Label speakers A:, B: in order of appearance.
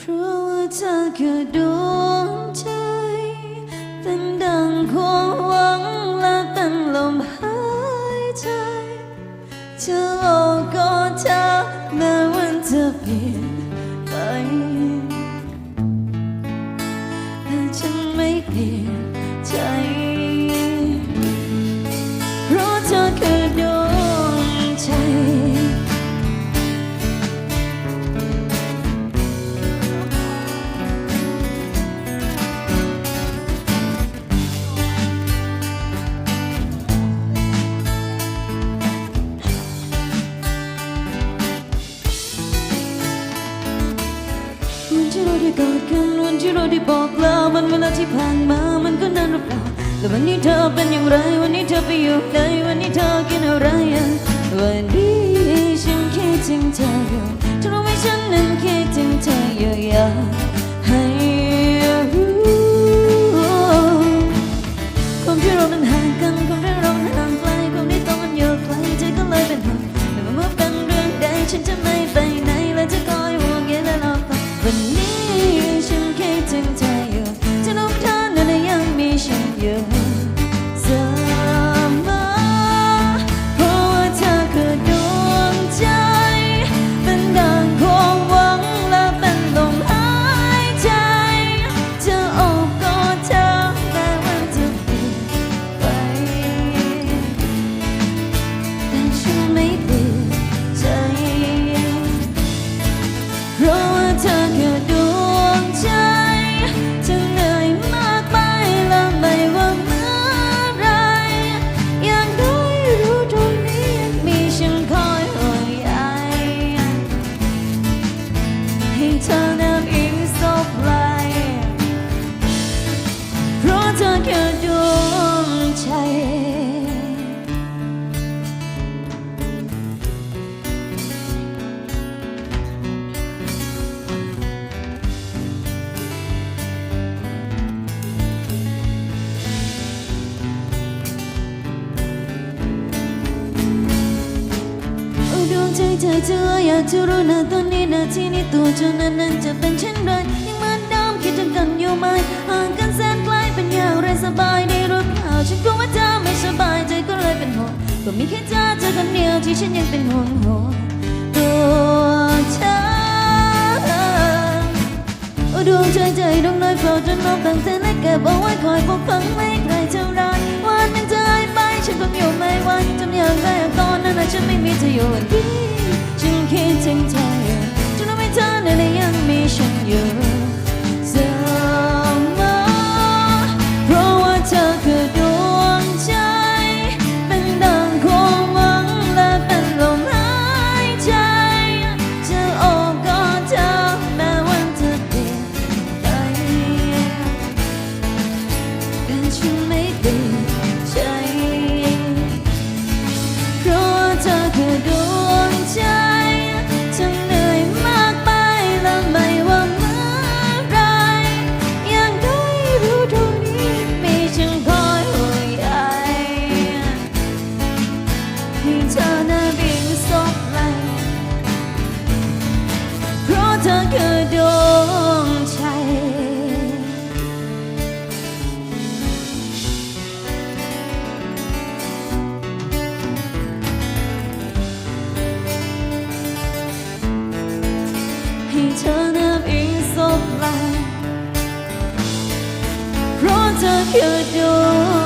A: เพราะว่าเธอคือดวงใจเป็นดังความหวังและเป็นลมหายใจจะโอบกอดเธอแม้วันจะเปลี่ยนไปแต่ฉันไม่เปลี่ยนใจเพราะเธอคือดวงใจวันที่เราได้กอดกันวันที่เราได้บอกลาวันเวลาที่ผ่านมามันก็นานหรือเปล่าแต่วันนี้เธอเป็นอย่างไรวันนี้เธอไปอยู่ไหนวันนี้เธอกินอะไรวันนี้ฉันคิดถึงเธออยู่เธอรู้ไหมฉันนั้นคิดถึงเธออยู่อยากให้รู้ความที่เรานั้นห่างกันความที่เรานั้นห่างไกลความที่ต้องมันอยู่ไกลใจก็เลยเป็นห่วงแต่เมื่อเป็นเรื่องใดฉันจะไม่ไปไหนและจะคอยห่วงใยและรอฟังวันนี้ฉันคิดถึงเธออยู่เธอรู้ไหมเธอนั้นยังมีฉันอยู่เสมอเพราะว่าเธอคือดวงใจเป็นดังความหวังและเป็นลมหายใจจะโอบกอดเธอแม้วันจะเปลี่ยนไปแต่ฉันไม่เปลี่ยนใจเพราะว่าเธอคือดวงใจจะเหนื่อยมากไปและไม่ว่าเมื่อไรอย่างน้อยรู้ตรงนี้ยังมีฉันคอยห่วงใยให้เธอนั้นอีกสักไกลเพราะเธอคือดวงใจดวงใจเธออยากจะรู้นะตอนนี้นาทีนี้ตัวเธอนั้นจะเป็นเช่นไรยังเหมือนเดิมคิดถึงกันอยู่ไหมห่างกันแสนไกลเป็นอย่างไรสบายดีหรือเปล่าฉันกลัวว่าเธอไม่สบายใจก็เลยเป็นห่วงก็มีแค่เธอคนเดียวที่ฉันยังเป็นห่วงตัวเธอดวงใจดวงน้อยเฝ้าจนน้องตั้งแต่เล็กแก็บอกไว้คอยปกป้องไม่ใครเท่าไรวันหนึ่งเธอหายไปฉันคงอยู่ไม่ไหวจำอย่างไรตอนนั้นฉันไม่มีเธออยู่วันนี้ฉันคิดถึงเธออยู่ฉันรู้ไหมเธอนั้นยังมีฉันอยู่เสมอเพราะว่าเธอคือดวงใจเป็นดังความหวังและเป็นลมหายใจจะโอบกอดเธอแม้วันจะเปลี่ยนไปแต่ฉันไม่เปลี่ยนใจเพราะว่าเธอคือดวงใจจะเหนื่อยมากไปและไม่ว่าเมื่อไรอย่างน้อยรู้ตรงนี้มีฉันคอยห่วงใยให้เธอนั้นยิ่งสบไหลเพราะเธอคือดวงใจให้เธอนั้นยิ่งสบไหลเพราะเธอคือดวง